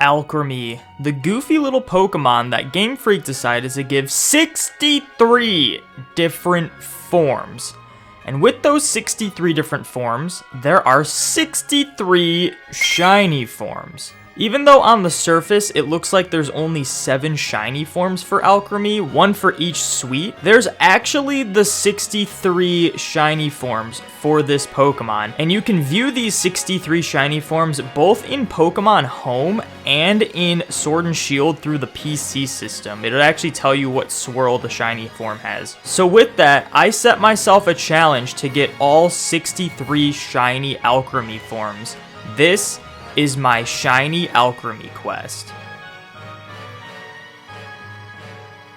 Alcremie, the goofy little Pokemon that Game Freak decided to give 63 different forms. And with those 63 different forms, there are 63 shiny forms. Even though on the surface it looks like there's only 7 shiny forms for Alcremie, 1 for each suite, there's actually the 63 shiny forms for this Pokemon. And you can view these 63 shiny forms both in Pokemon Home and in Sword and Shield through the PC system. It'll actually tell you what swirl the shiny form has. So with that, I set myself a challenge to get all 63 shiny Alcremie forms. This is my shiny Alcremie quest.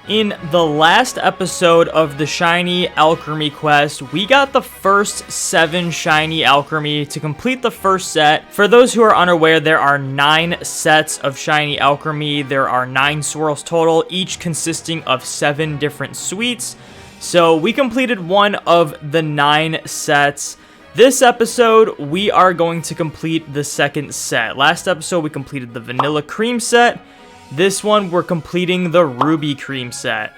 In the last episode of the shiny Alcremie quest, we got the first 7 shiny Alcremie. To complete the first set, for those who are unaware, there are 9 sets of shiny Alcremie. There are 9 swirls total, each consisting of 7 different suites. So we completed one of the 9 sets. This episode, we are going to complete the second set. Last episode, we completed the Vanilla Cream set. This one, we're completing the Ruby Cream set.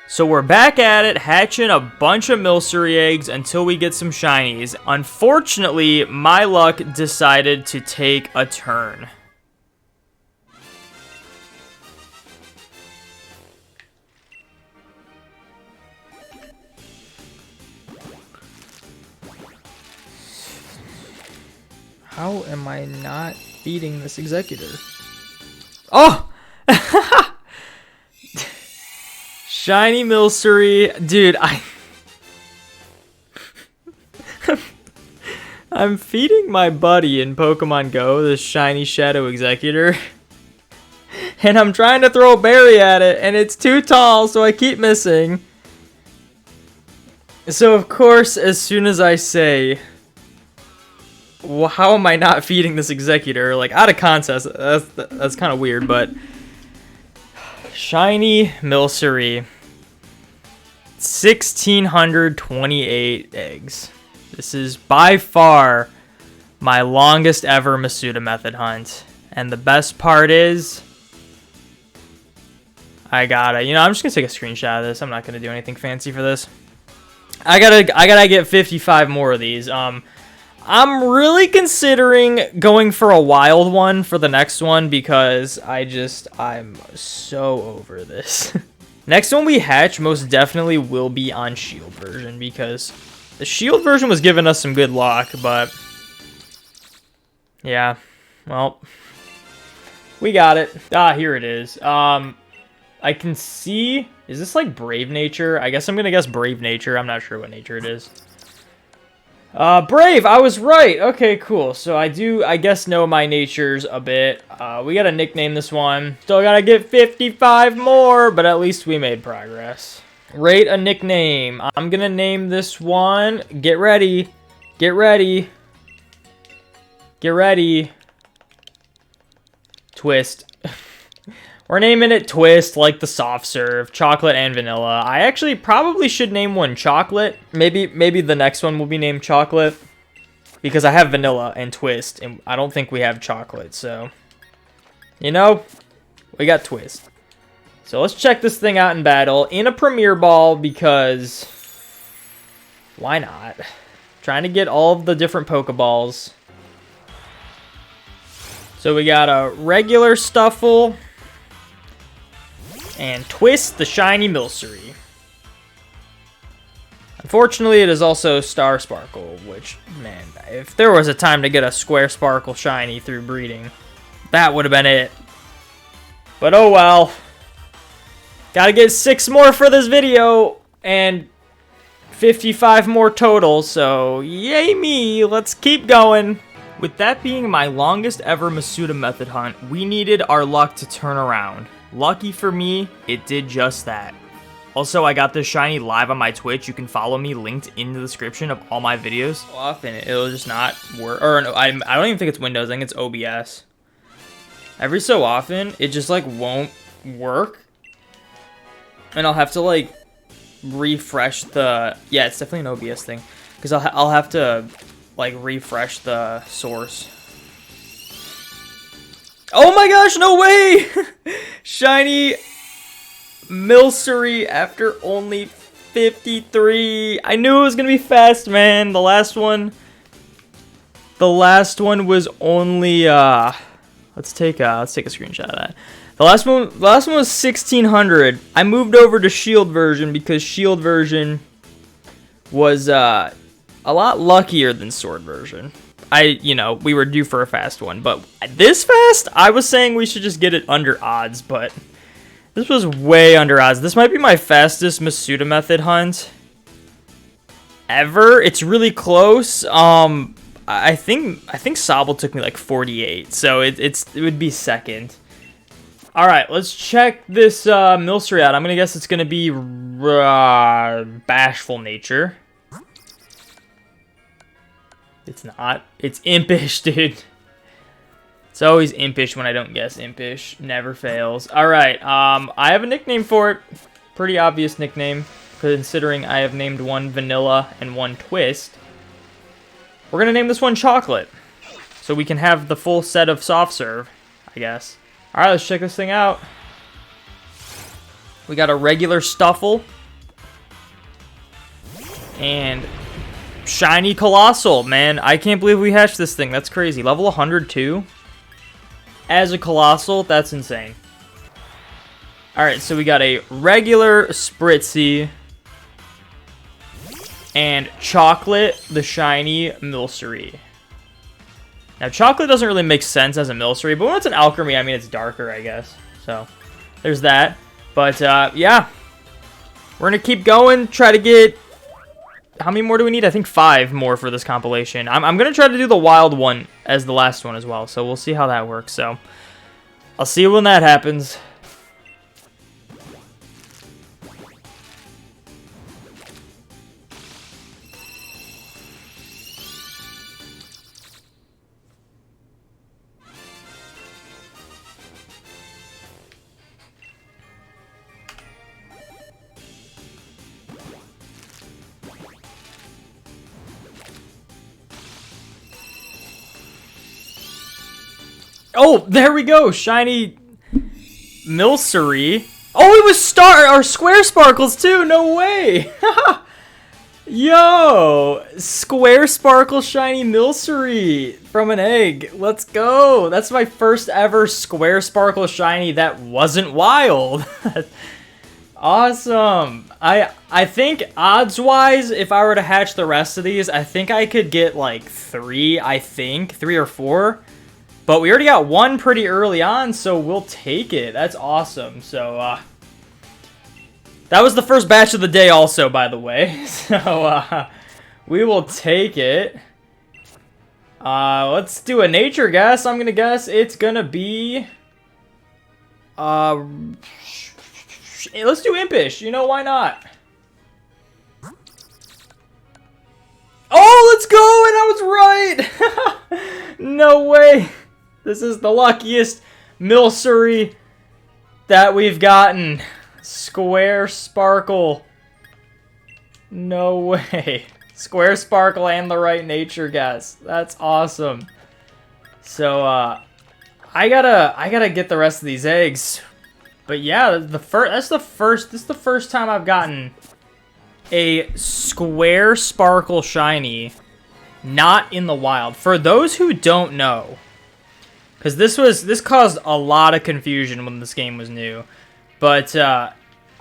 So we're back at it, hatching a bunch of Milcery eggs until we get some shinies. Unfortunately, my luck decided to take a turn. How am I not feeding this executor? Oh! Shiny Milcery. Dude, I'm feeding my buddy in Pokemon Go, this shiny Shadow Executor. And I'm trying to throw a berry at it, and it's too tall, so I keep missing. So, of course, as soon as I say, well, how am I not feeding this executor? Like, out of context, that's kind of weird, but shiny Milcery, 1,628 eggs. This is by far my longest ever Masuda method hunt. And the best part is, I'm just gonna take a screenshot of this. I'm not gonna do anything fancy for this. I gotta get 55 more of these. I'm really considering going for a wild one for the next one because I'm so over this. Next one we hatch most definitely will be on Shield version because the Shield version was giving us some good luck, but yeah, well, we got it. Here it is. I can see, is this like Brave Nature? I guess I'm gonna guess Brave Nature. I'm not sure what nature it is. Brave, I was right. Okay, cool. So I guess, know my natures a bit. We gotta nickname this one. Still gotta get 55 more, but at least we made progress. Rate a nickname. I'm gonna name this one. Get ready. Get ready. Get ready. Twist. We're naming it Twist, like the soft serve, chocolate and vanilla. I actually probably should name one chocolate. Maybe the next one will be named chocolate because I have vanilla and Twist, and I don't think we have chocolate. So, you know, we got Twist. So let's check this thing out in battle in a Premier Ball because why not? Trying to get all of the different Pokeballs. So we got a regular Stuffle. And Twist the shiny Milcery. Unfortunately, it is also Star Sparkle, which, man, if there was a time to get a Square Sparkle shiny through breeding, that would have been it. But oh well. Gotta get 6 more for this video, and 55 more total, so yay me, let's keep going. With that being my longest ever Masuda method hunt, we needed our luck to turn around. Lucky for me, it did just that. Also, I got this shiny live on my Twitch. You can follow me, linked in the description of all my videos. Often it'll just not work, or no, I don't even think it's Windows, I think it's OBS. Every so often, it just like won't work. And I'll have to like refresh the, yeah, it's definitely an OBS thing. Because I'll have to like refresh the source. Oh my gosh, no way! Shiny Milcery after only 53. I knew it was gonna be fast, man. The last one was only let's take a screenshot of that. The last one was 1600. I moved over to Shield version because Shield version was a lot luckier than Sword version. We were due for a fast one, but this fast, I was saying we should just get it under odds, but this was way under odds. This might be my fastest Masuda method hunt ever. It's really close. I think Sobble took me like 48, so it would be second. All right, let's check this Milcery out. I'm gonna guess it's gonna be Bashful Nature. It's not. It's Impish, dude. It's always Impish when I don't guess Impish. Never fails. All right. I have a nickname for it. Pretty obvious nickname, considering I have named one Vanilla and one Twist. We're going to name this one Chocolate, so we can have the full set of soft serve, I guess. All right, let's check this thing out. We got a regular Stuffle. And Shiny Colossal, man. I can't believe we hatched this thing. That's crazy. Level 102. As a Colossal, that's insane. Alright, so we got a regular Spritzy. And Chocolate, the Shiny Milcery. Now, Chocolate doesn't really make sense as a Milcery, but when it's an Alcremie, I mean, it's darker, I guess. So, there's that. But, yeah. We're going to keep going, try to get... How many more do we need? I think 5 more for this compilation. I'm going to try to do the wild one as the last one as well, so we'll see how that works. So, I'll see you when that happens. Oh, there we go. Shiny Milcery. Oh, it was Square Sparkles too. No way. Yo, Square Sparkle Shiny Milcery from an egg. Let's go. That's my first ever Square Sparkle Shiny that wasn't wild. Awesome. I think odds-wise, if I were to hatch the rest of these, I think I could get like 3, 3 or 4. But we already got 1 pretty early on, so we'll take it. That's awesome. So, that was the first batch of the day also, by the way. So, we will take it. Let's do a nature guess. I'm going to guess it's going to be... let's do Impish. You know, why not? Oh, let's go! And I was right! No way! This is the luckiest Milcery that we've gotten. Square Sparkle. No way. Square Sparkle and the right nature guess. That's awesome. So, I gotta get the rest of these eggs. But yeah, this is the first time I've gotten a Square Sparkle Shiny not in the wild. For those who don't know, because this caused a lot of confusion when this game was new. But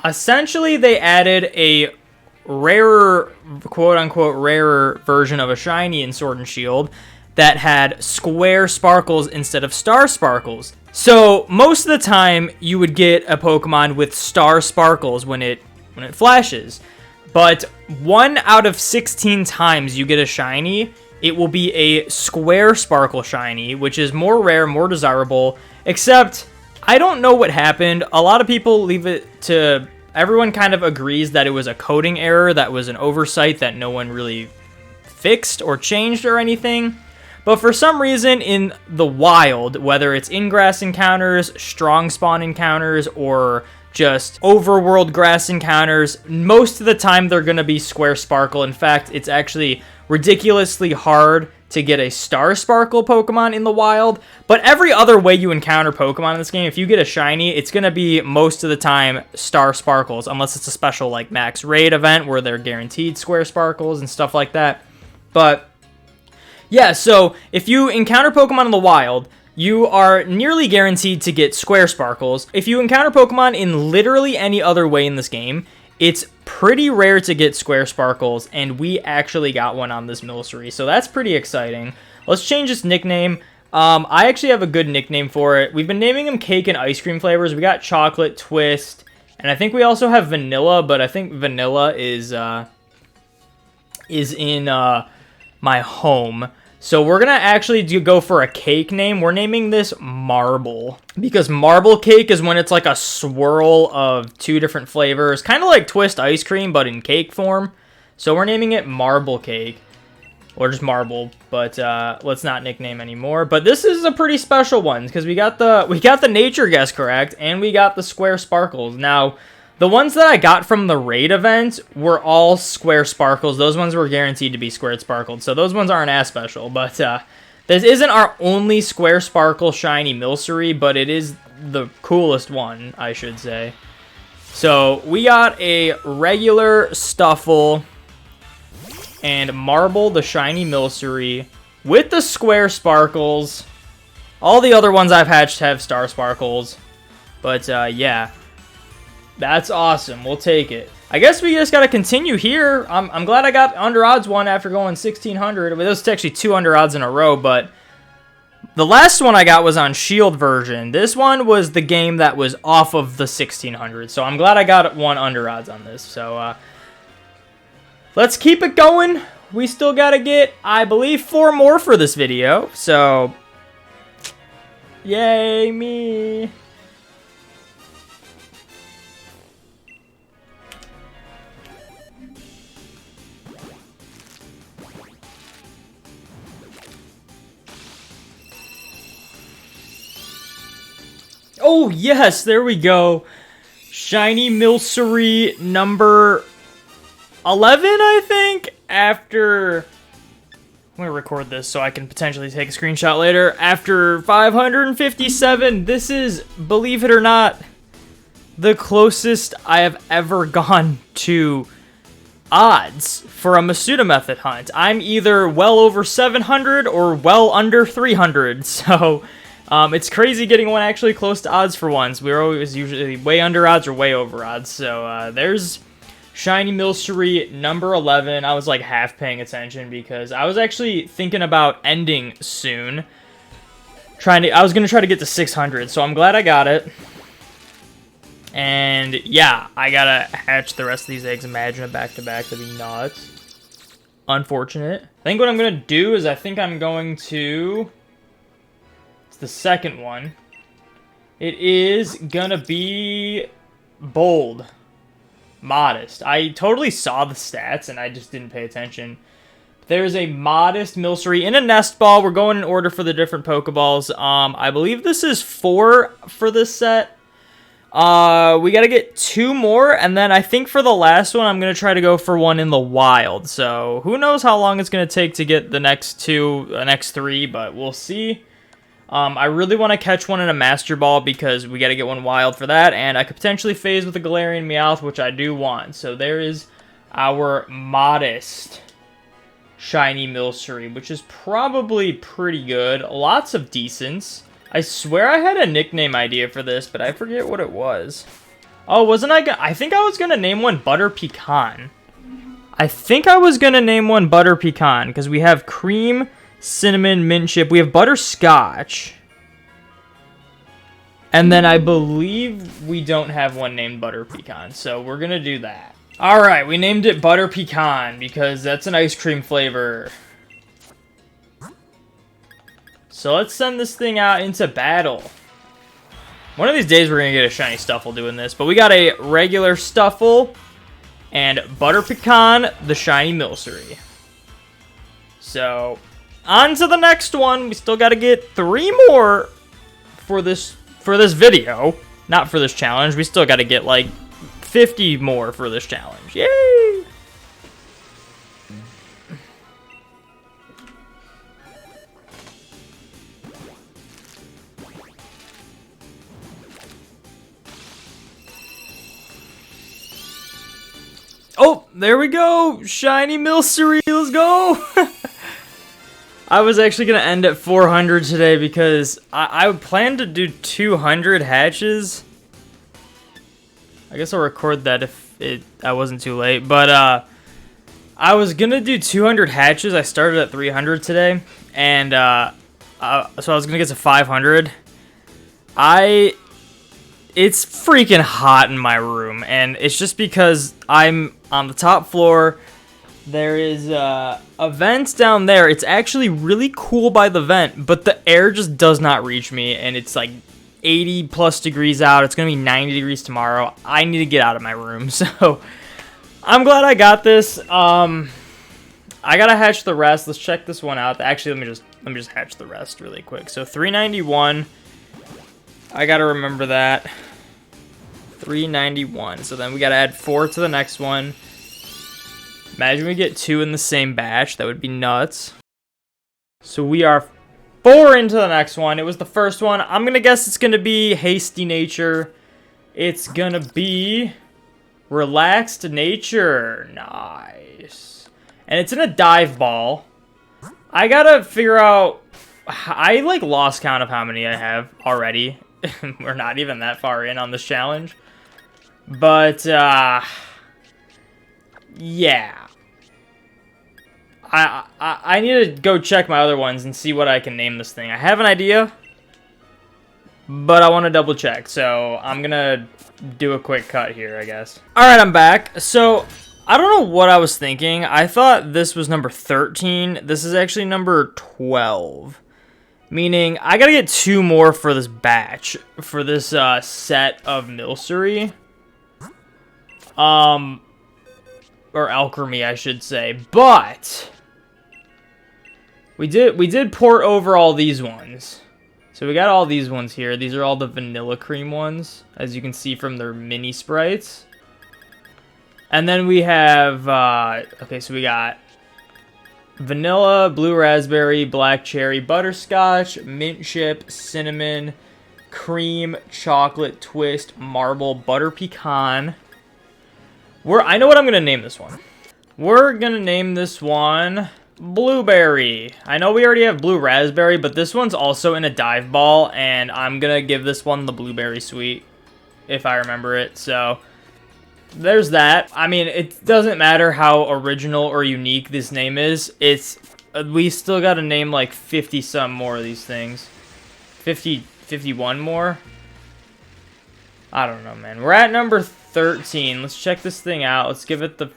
essentially they added a rarer, quote-unquote rarer version of a Shiny in Sword and Shield that had Square Sparkles instead of Star Sparkles. So most of the time you would get a Pokemon with Star Sparkles when it flashes. But 1 out of 16 times you get a Shiny, it will be a Square Sparkle Shiny, which is more rare, more desirable, except I don't know what happened. A lot of people leave it to... Everyone kind of agrees that it was a coding error, that was an oversight that no one really fixed or changed or anything. But for some reason in the wild, whether it's in-grass encounters, strong spawn encounters, or just overworld grass encounters, most of the time they're going to be Square Sparkle. In fact, it's actually ridiculously hard to get a Star Sparkle Pokemon in the wild. But every other way you encounter Pokemon in this game, if you get a shiny, it's going to be most of the time Star Sparkles, unless it's a special like Max Raid event where they're guaranteed Square Sparkles and stuff like that. But yeah, so if you encounter Pokemon in the wild, you are nearly guaranteed to get Square Sparkles. If you encounter Pokemon in literally any other way in this game, it's pretty rare to get Square Sparkles, and we actually got one on this Milcery, so that's pretty exciting. Let's change its nickname. I actually have a good nickname for it. We've been naming them cake and ice cream flavors. We got chocolate, twist, and I think we also have vanilla, but I think vanilla is in my home. So we're going to actually go for a cake name. We're naming this Marble, because Marble Cake is when it's like a swirl of 2 different flavors, kind of like Twist ice cream, but in cake form. So we're naming it Marble Cake, or just Marble, but let's not nickname anymore. But this is a pretty special one, because we got the nature guess correct, and we got the Square Sparkles. Now, the ones that I got from the raid event were all Square Sparkles. Those ones were guaranteed to be Squared Sparkled, so those ones aren't as special. But this isn't our only Square Sparkle shiny Milcery, but it is the coolest one, I should say. So we got a regular Stuffle and Marble, the shiny Milcery, with the Square Sparkles. All the other ones I've hatched have Star Sparkles, but yeah. That's awesome. We'll take it. I guess we just got to continue here. I'm glad I got under odds one after going 1600. It was actually 2 under odds in a row, but the last one I got was on Shield version. This one was the game that was off of the 1600. So I'm glad I got 1 under odds on this. So let's keep it going. We still got to get, I believe, 4 more for this video. So yay me. Oh, yes, there we go. Shiny Milcery number 11, I think, after... I'm going to record this so I can potentially take a screenshot later. After 557, this is, believe it or not, the closest I have ever gone to odds for a Masuda Method hunt. I'm either well over 700 or well under 300, so... it's crazy getting one actually close to odds for once. We're always usually way under odds or way over odds. So there's Shiny Milcery number 11. I was like half paying attention because I was actually thinking about ending soon. I was going to try to get to 600, so I'm glad I got it. And yeah, I got to hatch the rest of these eggs. Imagine a back-to-back. That'd be nuts. Unfortunate. I think what I'm going to do is I'm going to... the second one. It is gonna be bold, modest. I totally saw the stats and I just didn't pay attention. There's a modest Milcery in a nest ball. We're going in order for the different Pokeballs. I believe this is 4 for this set. We gotta get 2 more, and then I think for the last one I'm gonna try to go for one in the wild. So who knows how long it's gonna take to get the next 3, but we'll see. I really want to catch one in a Master Ball because we got to get one wild for that, and I could potentially phase with a Galarian Meowth, which I do want. So there is our modest shiny Milcery, which is probably pretty good. Lots of decents. I swear I had a nickname idea for this, but I forget what it was. Oh, wasn't I think I was going to name one Butter Pecan. I think I was going to name one Butter Pecan because we have cream... cinnamon, mint chip. We have butterscotch. And then I believe we don't have one named Butter Pecan. So we're going to do that. Alright, we named it Butter Pecan because that's an ice cream flavor. So let's send this thing out into battle. One of these days we're going to get a shiny Stuffle doing this. But we got a regular Stuffle and Butter Pecan, the shiny Milcery. So... on to the next one. We still got to get 3 more for this video. Not for this challenge. We still got to get like 50 more for this challenge. Yay! Oh, there we go. Shiny Milcery. Let's go. I was actually going to end at 400 today because I planned to do 200 hatches. I guess I'll record that if I wasn't too late. But I was going to do 200 hatches. I started at 300 today. And so I was going to get to 500. It's freaking hot in my room. And it's just because I'm on the top floor. There is a vent down there. It's actually really cool by the vent, but the air just does not reach me, and it's like 80 plus degrees out. It's going to be 90 degrees tomorrow. I need to get out of my room, so I'm glad I got this. I got to hatch the rest. Let's check this one out. Actually, let me just hatch the rest really quick. So 391. I got to remember that. 391. So then we got to add 4 to the next one. Imagine we get 2 in the same batch. That would be nuts. So we are 4 into the next one. It was the first one. I'm going to guess it's going to be Hasty Nature. It's going to be Relaxed Nature. Nice. And it's in a dive ball. I got to figure out... I like lost count of how many I have already. We're not even that far in on this challenge. But, yeah. I need to go check my other ones and see what I can name this thing. I have an idea, but I want to double check. So I'm going to do a quick cut here, I guess. All right, I'm back. So I don't know what I was thinking. I thought this was number 13. This is actually number 12. Meaning I got to get 2 more for this batch, for this set of Milcery. Or Alcremie, I should say. But we did port over all these ones. So we got all these ones here. These are all the vanilla cream ones, as you can see from their mini sprites. And then we have okay, so we got vanilla, blue raspberry, black cherry, butterscotch, mint chip, cinnamon, cream, chocolate, twist, marble, butter pecan. I know what I'm going to name this one. We're going to name this one Blueberry. I know we already have blue raspberry, but this one's also in a dive ball, and I'm going to give this one the Blueberry Sweet, if I remember it. So there's that. I mean, it doesn't matter how original or unique this name is. We still got to name like 50-some more of these things. 51 more? I don't know, man. We're at number 13. Let's check this thing out. Let's give it the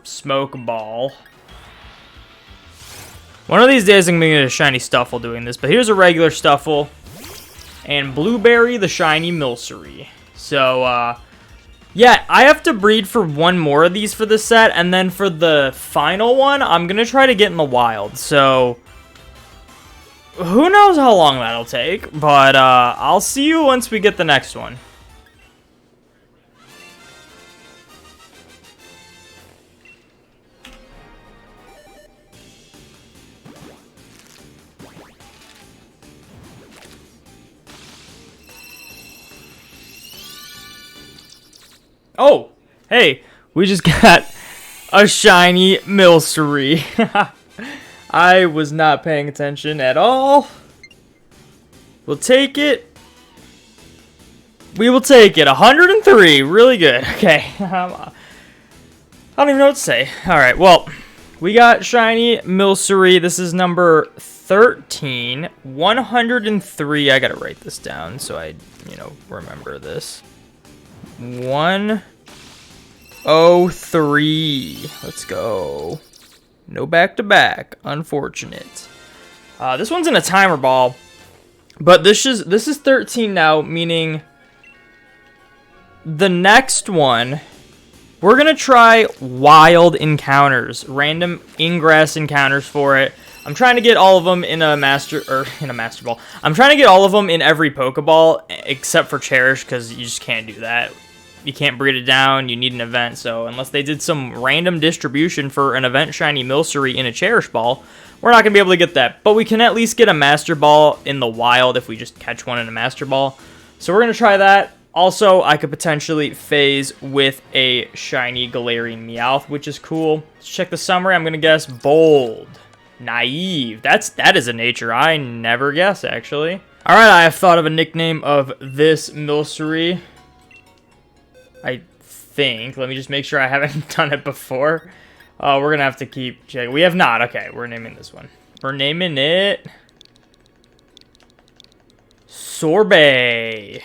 smoke ball. One of these days I'm going to get a shiny Stuffle doing this, but here's a regular Stuffle. And Blueberry, the shiny Milcery. So, yeah, I have to breed for 1 more of these for this set, and then for the final one, I'm going to try to get in the wild. So, who knows how long that'll take, but I'll see you once we get the next one. Oh, hey, we just got a shiny Milcery. I was not paying attention at all. We'll take it. We will take it. 103. Really good. Okay. I don't even know what to say. All right. Well, we got shiny Milcery. This is number 13. 103. I got to write this down so I, remember this. 103. Let's go. No back-to-back. Unfortunate. This one's in a timer ball, but this is 13 now, meaning the next one we're gonna try wild encounters, random ingress encounters for it. I'm trying to get all of them in a master ball. I'm trying to get all of them in every Pokeball except for Cherish, because you just can't do that. You can't breed it down. You need an event. So unless they did some random distribution for an event shiny Milcery in a Cherish ball, we're not going to be able to get that. But we can at least get a Master Ball in the wild if we just catch one in a Master Ball. So we're going to try that. Also, I could potentially phase with a shiny Galarian Meowth, which is cool. Let's check the summary. I'm going to guess bold. Naive. That is a nature I never guess, actually. All right, I have thought of a nickname of this Milcery. I think. Let me just make sure I haven't done it before. We're going to have to keep checking. We have not. Okay, we're naming this one. We're naming it Sorbet.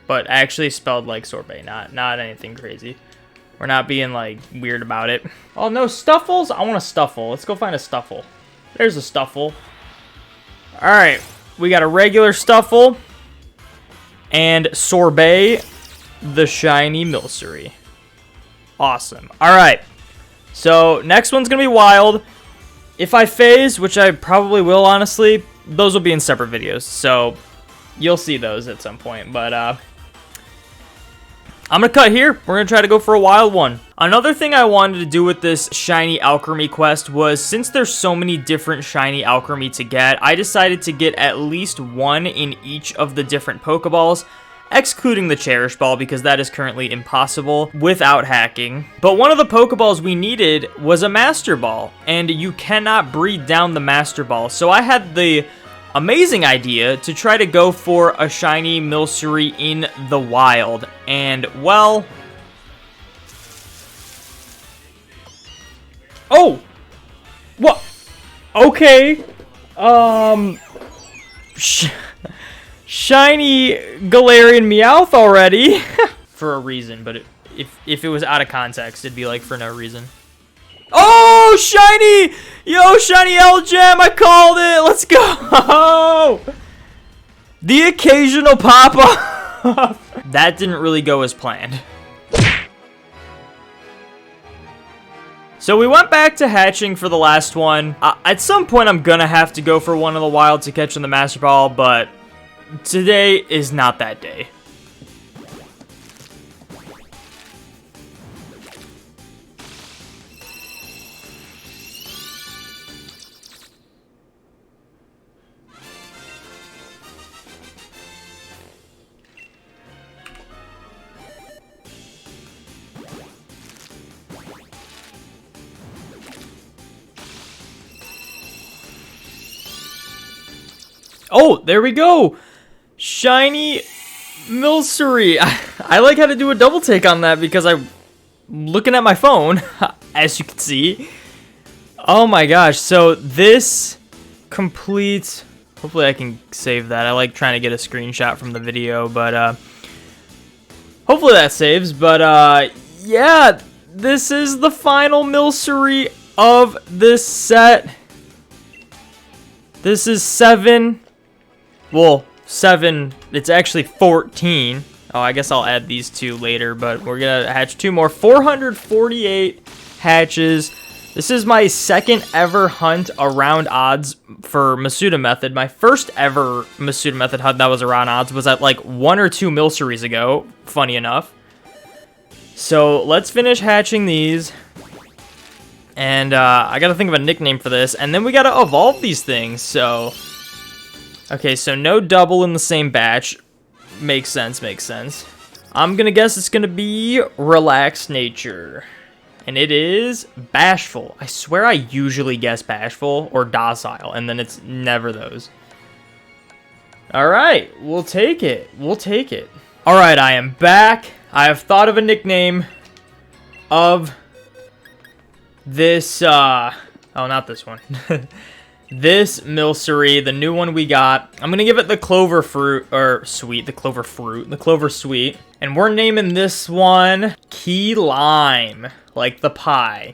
But actually spelled like sorbet, not anything crazy. We're not being, like, weird about it. Oh, no, Stuffles? I want a Stuffle. Let's go find a Stuffle. There's a Stuffle. Alright, we got a regular Stuffle. And Sorbet, the shiny Milcery. Awesome. Alright, so next one's going to be wild. If I phase, which I probably will, honestly, those will be in separate videos. So you'll see those at some point. But, I'm going to cut here. We're going to try to go for a wild one. Another thing I wanted to do with this Shiny Alcremie quest was, since there's so many different Shiny Alcremie to get, I decided to get at least one in each of the different Pokeballs, excluding the Cherish Ball, because that is currently impossible without hacking. But one of the Pokeballs we needed was a Master Ball, and you cannot breed down the Master Ball. So I had the amazing idea to try to go for a shiny Milcery in the wild. And, well... Oh! What? Okay. Shiny Galarian Meowth already. For a reason, but if it was out of context, it'd be like for no reason. Oh, shiny! Yo, shiny L-Gem, I called it! Let's go! The occasional pop-off. That didn't really go as planned. So we went back to hatching for the last one. At some point, I'm gonna have to go for one of the wilds to catch in the Master Ball, but today is not that day. Oh, there we go. Shiny Milcery. I like how to do a double take on that because I'm looking at my phone, as you can see. Oh my gosh. So this completes... Hopefully I can save that. I like trying to get a screenshot from the video, but hopefully that saves. But yeah, this is the final Milcery of this set. This is 7... Well, 7, it's actually 14. Oh, I guess I'll add these two later, but we're going to hatch 2 more. 448 hatches. This is my second ever hunt around odds for Masuda Method. My first ever Masuda Method hunt that was around odds was at like 1 or 2 Milceries ago, funny enough. So let's finish hatching these. And I got to think of a nickname for this. And then we got to evolve these things, so... Okay, so no double in the same batch. Makes sense, makes sense. I'm gonna guess it's gonna be Relaxed Nature. And it is Bashful. I swear I usually guess Bashful or Docile, and then it's never those. Alright, we'll take it. We'll take it. Alright, I am back. I have thought of a nickname of this, oh, not this one. This Milcery, the new one we got. I'm going to give it the Clover Fruit, or Sweet, the Clover Fruit, the Clover Sweet. And we're naming this one Key Lime, like the pie.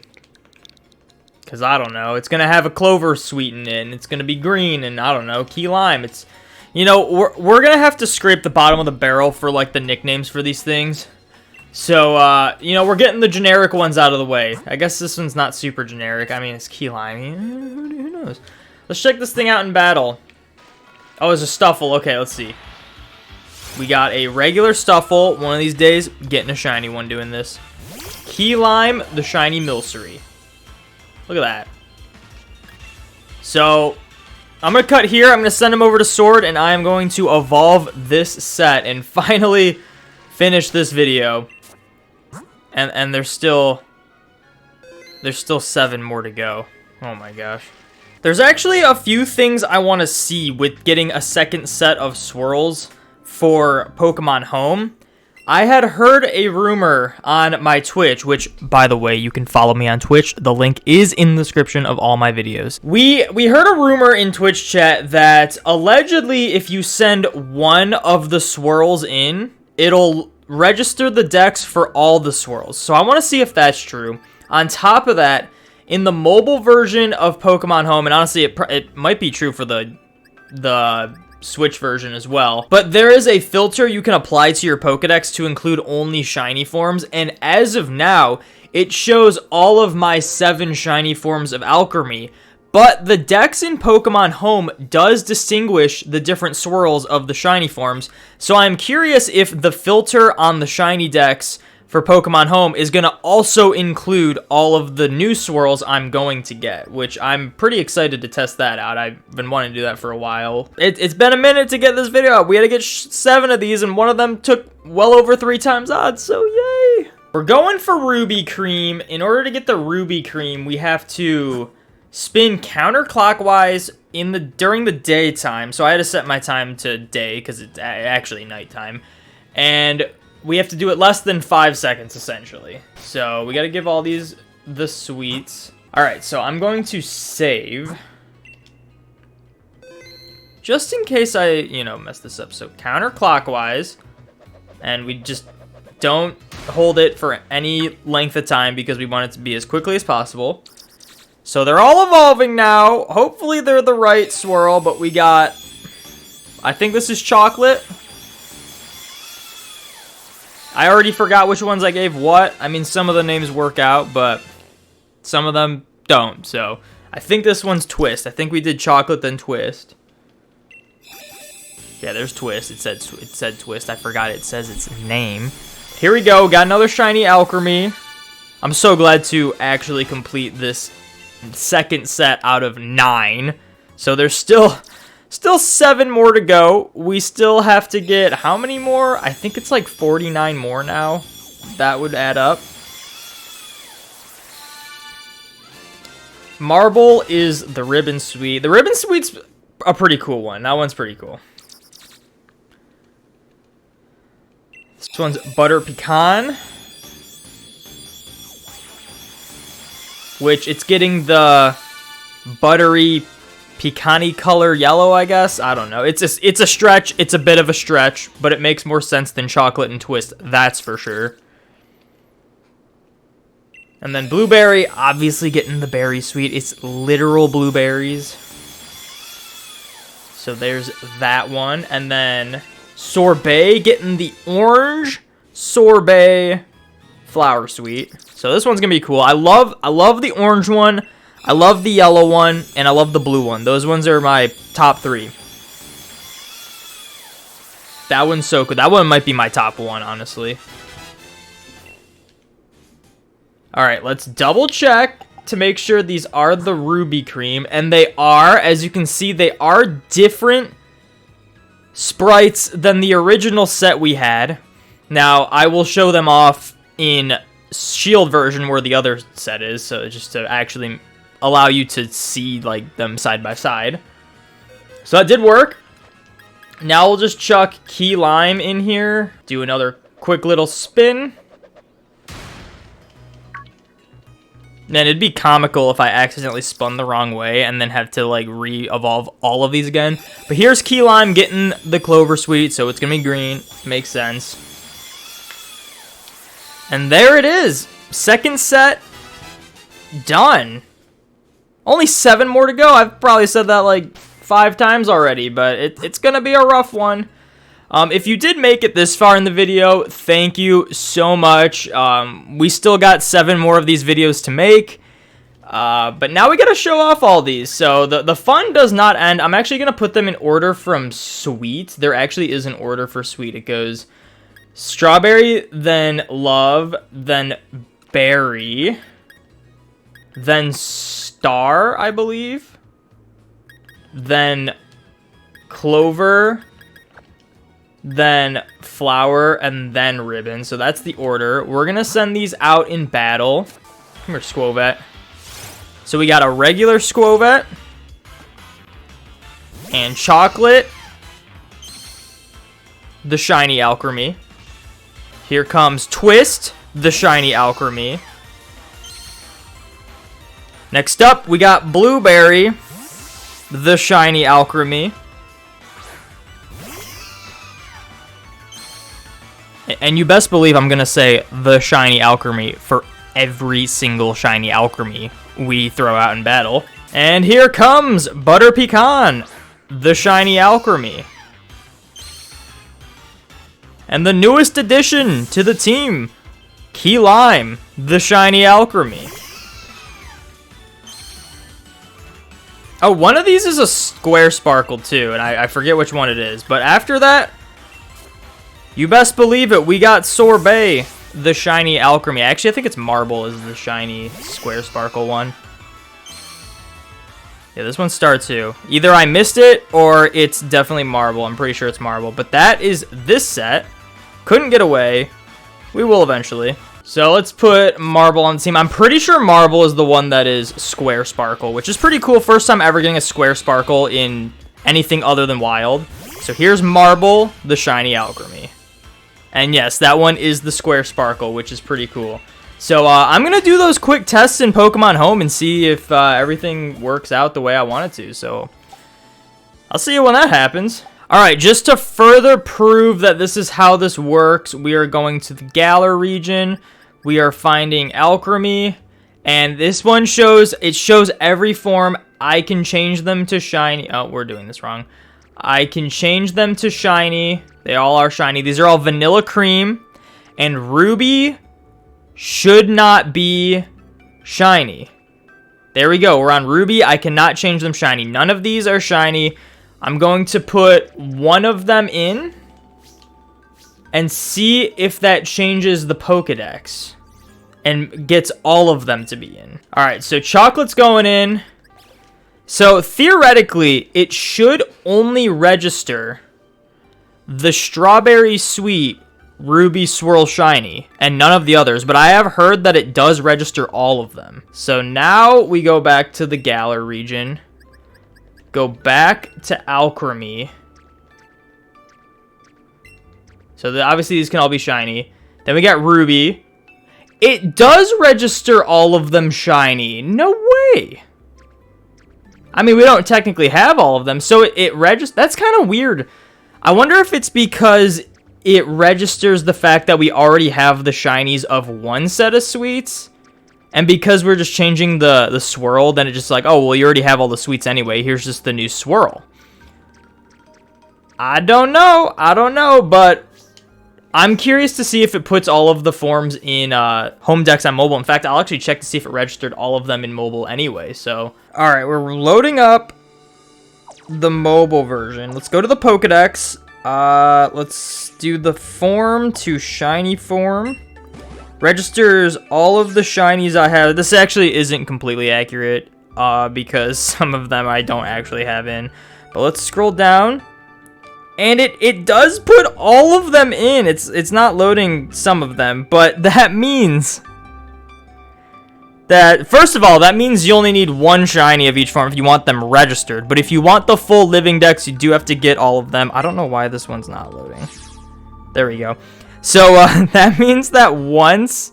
Because I don't know, it's going to have a Clover Sweet in it, and it's going to be green, and I don't know, Key Lime. It's, you know, we're going to have to scrape the bottom of the barrel for, like, the nicknames for these things. So, you know, we're getting the generic ones out of the way. I guess this one's not super generic. I mean, it's Key Lime. Who knows? Let's check this thing out in battle. Oh, it's a Stuffle. Okay, let's see. We got a regular Stuffle. One of these days, getting a shiny one doing this. Key Lime, the shiny Milcery. Look at that. So, I'm going to cut here. I'm going to send him over to Sword, and I am going to evolve this set and finally finish this video. And there's still 7 more to go. Oh my gosh. There's actually a few things I want to see with getting a second set of swirls for Pokemon Home. I had heard a rumor on my Twitch, which, by the way, you can follow me on Twitch. The link is in the description of all my videos. We heard a rumor in Twitch chat that allegedly if you send one of the swirls in, it'll register the dex for all the swirls. So I want to see if that's true. On top of that, in the mobile version of Pokemon Home, and honestly, it might be true for the Switch version as well, but there is a filter you can apply to your Pokedex to include only shiny forms, and as of now, it shows all of my 7 shiny forms of Alcremie, but the dex in Pokemon Home does distinguish the different swirls of the shiny forms, so I'm curious if the filter on the shiny dex for Pokemon Home is going to also include all of the new swirls I'm going to get, which I'm pretty excited to test that out. I've been wanting to do that for a while. It's been a minute to get this video out. We had to get 7 of these, and one of them took well over 3 times odds, so yay! We're going for Ruby Cream. In order to get the Ruby Cream, we have to spin counterclockwise during the daytime, so I had to set my time to day because it's actually nighttime, and we have to do it less than 5 seconds, essentially. So we got to give all these the sweets. All right, so I'm going to save. Just in case I, mess this up. So counterclockwise. And we just don't hold it for any length of time because we want it to be as quickly as possible. So they're all evolving now. Hopefully they're the right swirl, but we got, I think this is chocolate. I already forgot which ones I gave what. I mean, some of the names work out, but some of them don't. So I think this one's Twist. I think we did chocolate, then Twist. Yeah, there's Twist. It said Twist. I forgot it says its name. Here we go. Got another shiny Alcremie. I'm so glad to actually complete this second set out of 9. So there's still 7 more to go. We still have to get how many more? I think it's like 49 more now. That would add up. Marble is the Ribbon Sweet. The Ribbon Sweet's a pretty cool one. That one's pretty cool. This one's Butter Pecan, which it's getting the buttery pecan-y color yellow, I guess. I don't know. It's a stretch. It's a bit of a stretch, but it makes more sense than chocolate and Twist. That's for sure. And then Blueberry, obviously getting the Berry Sweet. It's literal blueberries. So there's that one. And then Sorbet getting the orange Sorbet Flower Sweet. So this one's gonna be cool. I love the orange one. I love the yellow one, and I love the blue one. Those ones are my top 3. That one's so good. That one might be my top 1, honestly. All right, let's double check to make sure these are the Ruby Cream, and they are. As you can see, they are different sprites than the original set we had. Now, I will show them off in Shield version where the other set is, so just to actually allow you to see like them side by side. So that did work. Now we'll just chuck Key Lime in here. Do another quick little spin. Man, it'd be comical if I accidentally spun the wrong way and then have to like re-evolve all of these again. But here's Key Lime getting the Clover Sweet, so it's gonna be green. Makes sense. And there it is. Second set done. Only 7 more to go. I've probably said that like 5 times already, but it's going to be a rough one. If you did make it this far in the video, thank you so much. We still got 7 more of these videos to make, but now we got to show off all these. So the fun does not end. I'm actually going to put them in order from sweet. There actually is an order for sweet. It goes strawberry, then love, then berry, then star, I believe. then Clover, then Flower, and then Ribbon. So that's the order. We're going to send these out in battle. Come here, Squovet. So we got a regular Squovet. And Chocolate. The Shiny Alcremie. Here comes Twist, the Shiny Alcremie. Next up, we got Blueberry, the Shiny Alcremie. And you best believe I'm going to say the Shiny Alcremie for every single Shiny Alcremie we throw out in battle. And here comes Butter Pecan, the Shiny Alcremie. And the newest addition to the team, Key Lime, the Shiny Alcremie. Oh, one of these is a Square Sparkle too, and I forget which one it is. But after that, you best believe it, we got Sorbet, the Shiny Alcremie. Actually, I think it's Marble is the Shiny Square Sparkle one. Yeah, this one's Star 2. Either I missed it, or it's definitely Marble. I'm pretty sure it's Marble. But that is this set. Couldn't get away. We will eventually. So let's put Marble on the team. I'm pretty sure Marble is the one that is Square Sparkle, which is pretty cool. First time ever getting a Square Sparkle in anything other than Wild. So here's Marble, the Shiny Alcremie. And yes, that one is the Square Sparkle, which is pretty cool. So I'm going to do those quick tests in Pokemon Home and see if everything works out the way I want it to. So I'll see you when that happens. Alright, just to further prove that this is how this works, we are going to the Galar region. We are finding Alcremie. And this one shows every form. I can change them to Shiny. Oh, we're doing this wrong. I can change them to Shiny. They all are Shiny. These are all Vanilla Cream. And Ruby should not be Shiny. There we go. We're on Ruby. I cannot change them Shiny. None of these are Shiny. I'm going to put one of them in and see if that changes the Pokedex and gets all of them to be in. All right, so Chocolate's going in. So theoretically, it should only register the Strawberry Sweet Ruby Swirl Shiny and none of the others, but I have heard that it does register all of them. So now we go back to the Galar region. Go back to Alcremie. So obviously these can all be Shiny. Then we got Ruby. It does register all of them Shiny. No way. I mean, we don't technically have all of them, so it registers. That's kind of weird. I wonder if it's because it registers the fact that we already have the Shinies of one set of sweets. And because we're just changing the swirl, then it's just like, oh, well, you already have all the sweets anyway. Here's just the new swirl. I don't know, but I'm curious to see if it puts all of the forms in Home Dex on mobile. In fact, I'll actually check to see if it registered all of them in mobile anyway. So, all right, we're loading up the mobile version. Let's go to the Pokedex. Let's do the form to Shiny form. Registers all of the Shinies I have. This actually isn't completely accurate because some of them I don't actually have in. But let's scroll down. And it does put all of them in. It's not loading some of them. But that means that, first of all, that means you only need one Shiny of each form if you want them registered. But if you want the full living dex, you do have to get all of them. I don't know why this one's not loading. There we go. So that means that once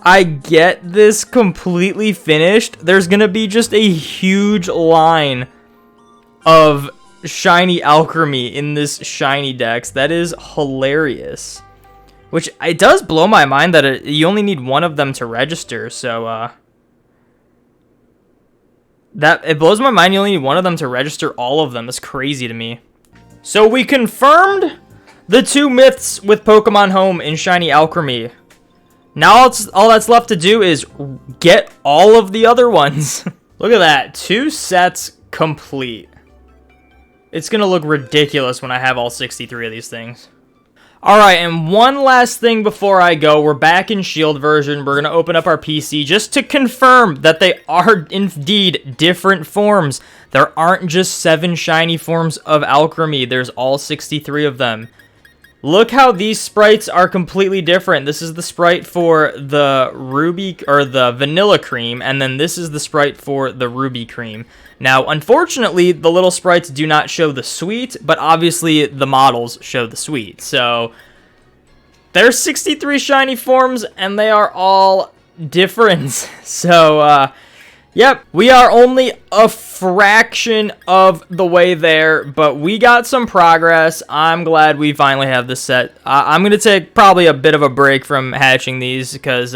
I get this completely finished, there's going to be just a huge line of Shiny Alcremie in this Shiny Dex. That is hilarious. Which, it does blow my mind that you only need one of them to register. So, it blows my mind you only need one of them to register all of them. That's crazy to me. So we confirmed the two myths with Pokemon Home in Shiny Alcremie. Now all that's left to do is get all of the other ones. Look at that. 2 sets complete. It's going to look ridiculous when I have all 63 of these things. Alright, and one last thing before I go. We're back in Shield version. We're going to open up our PC just to confirm that they are indeed different forms. There aren't just 7 shiny forms of Alcremie. There's all 63 of them. Look how these sprites are completely different. This is the sprite for the Ruby, or the Vanilla Cream, and then this is the sprite for the Ruby Cream. Now, unfortunately, the little sprites do not show the sweet, but obviously the models show the sweet. So, there's 63 shiny forms, and they are all different. So, yep, we are only a fraction of the way there, but we got some progress. I'm glad we finally have this set. I'm going to take probably a bit of a break from hatching these because,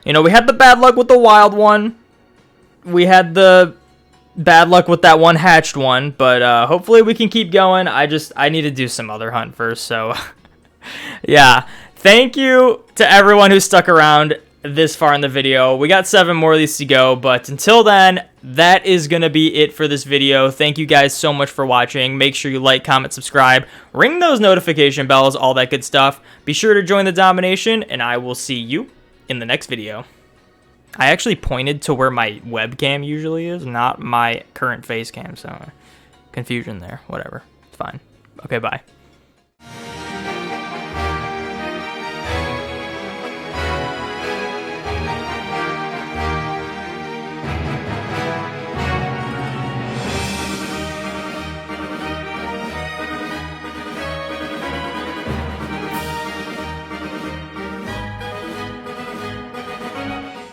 you know, we had the bad luck with the wild one. We had the bad luck with that one hatched one, but hopefully we can keep going. I need to do some other hunt first, so yeah. Thank you to everyone who stuck around this far in the video. We got 7 more of these to go, but until then, that is gonna be it for this video. Thank you guys so much for watching. Make sure you like, comment, subscribe, ring those notification bells, all that good stuff. Be sure to join the domination, and I will see you in the next video. I actually pointed to where my webcam usually is, not my current face cam, so confusion there. Whatever, it's fine. Okay, bye.